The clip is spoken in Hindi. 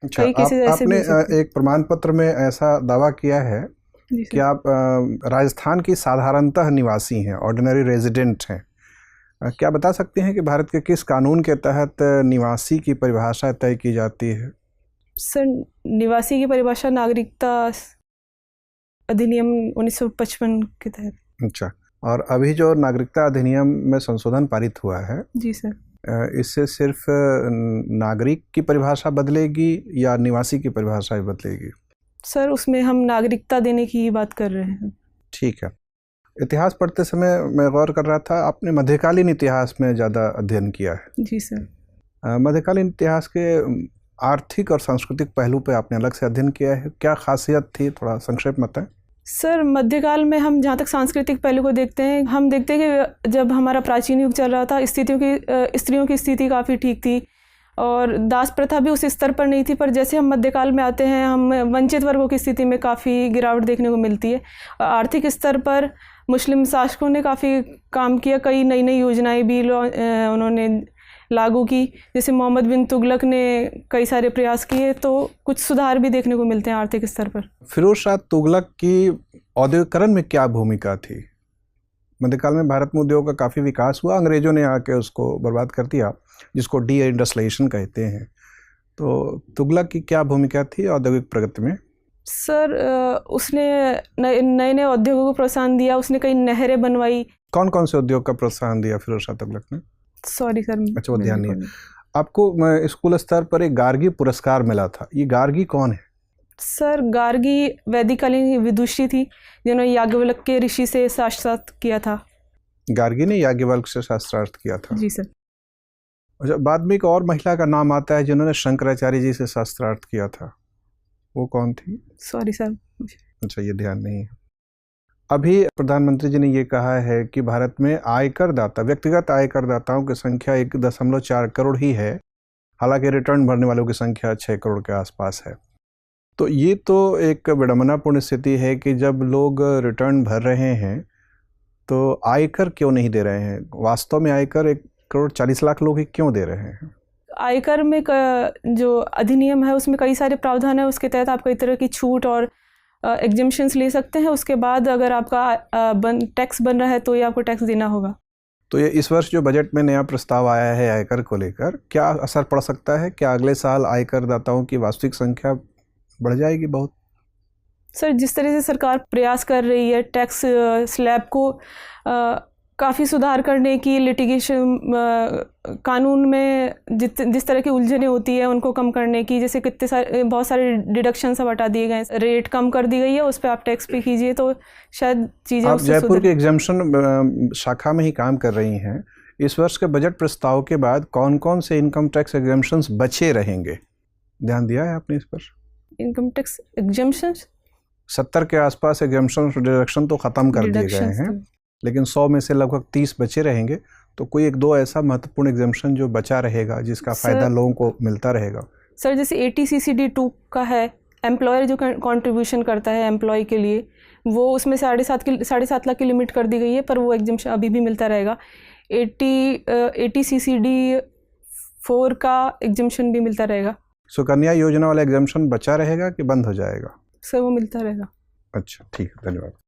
अच्छा, कई केसेस ऐसे आपने मिल सकते हैं। एक प्रमाण पत्र में ऐसा दावा किया है जी कि सर। आप राजस्थान की साधारणतः निवासी हैं, ऑर्डिनरी रेजिडेंट हैं। क्या बता सकते हैं कि भारत के किस कानून के तहत निवासी की परिभाषा तय की जाती है? सर, निवासी की परिभाषा नागरिकता अधिनियम 1955 के तहत। अच्छा, और अभी जो नागरिकता अधिनियम में संशोधन पारित हुआ है, जी सर। इससे सिर्फ नागरिक की परिभाषा बदलेगी या निवासी की परिभाषा भी बदलेगी? सर, उसमें हम नागरिकता देने की ही बात कर रहे हैं। ठीक है। इतिहास पढ़ते समय मैं गौर कर रहा था, आपने मध्यकालीन इतिहास में ज़्यादा अध्ययन किया है। जी सर। मध्यकालीन इतिहास के आर्थिक और सांस्कृतिक पहलू पे आपने अलग से अध्ययन किया है। क्या खासियत थी, थोड़ा संक्षेप में बताएं। सर, मध्यकाल में हम जहाँ तक सांस्कृतिक पहलू को देखते हैं, हम देखते हैं कि जब हमारा प्राचीन युग चल रहा था, स्त्रियों की स्थिति काफ़ी ठीक थी और दास प्रथा भी उस स्तर पर नहीं थी। पर जैसे हम मध्यकाल में आते हैं, हम वंचित वर्गों की स्थिति में काफ़ी गिरावट देखने को मिलती है। आर्थिक स्तर पर मुस्लिम शासकों ने काफ़ी काम किया, कई नई नई योजनाएं भी उन्होंने लागू की। जैसे मोहम्मद बिन तुगलक ने कई सारे प्रयास किए, तो कुछ सुधार भी देखने को मिलते हैं आर्थिक स्तर पर। फिरोज शाह तुगलक की औद्योगिकरण में क्या भूमिका थी? मध्यकाल में भारत में उद्योग का काफ़ी विकास हुआ, अंग्रेजों ने आके उसको बर्बाद कर दिया, जिसको डी इंडस्ट्रियलाइजेशन कहते हैं। तो तुगलक की क्या भूमिका थी औद्योगिक प्रगति में? सर, उसने नए नए उद्योगों को प्रोत्साहन दिया, उसने कई नहरें बनवाई। कौन कौन से उद्योग का प्रोत्साहन दिया फिरोज शाह तुगलक ने? सॉरी सर, अच्छा, वो मेरे ध्यान नहीं को है नहीं। आपको। स्कूल स्तर पर एक गार्गी पुरस्कार मिला था, ये गार्गी कौन है? सर, गार्गी वैदिककालीन विदुषी थी, जिन्होंने याज्ञवल्क्य के ऋषि से शास्त्रार्थ किया था। गार्गी ने याज्ञवल्क्य से शास्त्रार्थ किया था। जी सर। अच्छा, बाद में एक और महिला का नाम आता है जिन्होंने शंकराचार्य जी से शास्त्रार्थ किया था, वो कौन थी? Sorry sir. अच्छा, ये ध्यान नहीं है। अभी प्रधानमंत्री जी ने ये कहा है कि भारत में आयकर दाता, व्यक्तिगत आयकर दाताओं की संख्या 1.4 करोड़ ही है, हालांकि रिटर्न भरने वालों की संख्या 6 करोड़ के आसपास है। तो ये तो एक विडंबनापूर्ण स्थिति है कि जब लोग रिटर्न भर रहे हैं तो आयकर क्यों नहीं दे रहे हैं? वास्तव में आयकर 1.40 करोड़ लोग ही क्यों दे रहे हैं? आयकर में जो अधिनियम है, उसमें कई सारे प्रावधान है। उसके तहत आप कई तरह की छूट और एग्जेम्पशंस ले सकते हैं। उसके बाद अगर आपका टैक्स बन रहा है तो ये आपको टैक्स देना होगा। तो ये इस वर्ष जो बजट में नया प्रस्ताव आया है आयकर को लेकर, क्या असर पड़ सकता है? क्या अगले साल आयकर दाताओं की वास्तविक संख्या बढ़ जाएगी बहुत? सर, जिस तरह से सरकार प्रयास कर रही है टैक्स स्लैब को काफ़ी सुधार करने की, लिटिगेशन कानून में जिस तरह की उलझनें होती है उनको कम करने की, जैसे बहुत सारे डिडक्शन सब हटा दिए गए, रेट कम कर दी गई है, उस पर आप टैक्स पे कीजिए, तो शायद चीज़ें आप जयपुर के एग्जाम्पशन शाखा में ही काम कर रही हैं। इस वर्ष के बजट प्रस्ताव के बाद कौन कौन से इनकम टैक्स एग्जाम्पशंस बचे रहेंगे? ध्यान दिया है आपने इस पर? इनकम टैक्स एग्जेम्पशंस 70 के आसपास एग्जाम्पशन डिडक्शन तो ख़त्म कर दिए गए हैं, लेकिन 100 में से लगभग 30 बचे रहेंगे। तो कोई एक दो ऐसा महत्वपूर्ण एग्जाम्पशन जो बचा रहेगा, जिसका फ़ायदा लोगों को मिलता रहेगा? सर, जैसे ATCCD 2 का है, एम्प्लॉयर जो कंट्रीब्यूशन करता है एम्प्लॉय के लिए, वो उसमें 7.5 लाख की लिमिट कर दी गई है, पर वो एग्जेम्पशन अभी भी मिलता रहेगा। ATCCD 4 का एग्जेम्पशन भी मिलता रहेगा। सुकन्या योजना वाला एग्जाम्पशन बचा रहेगा कि बंद हो जाएगा? सर, वो मिलता रहेगा। अच्छा, ठीक है, धन्यवाद।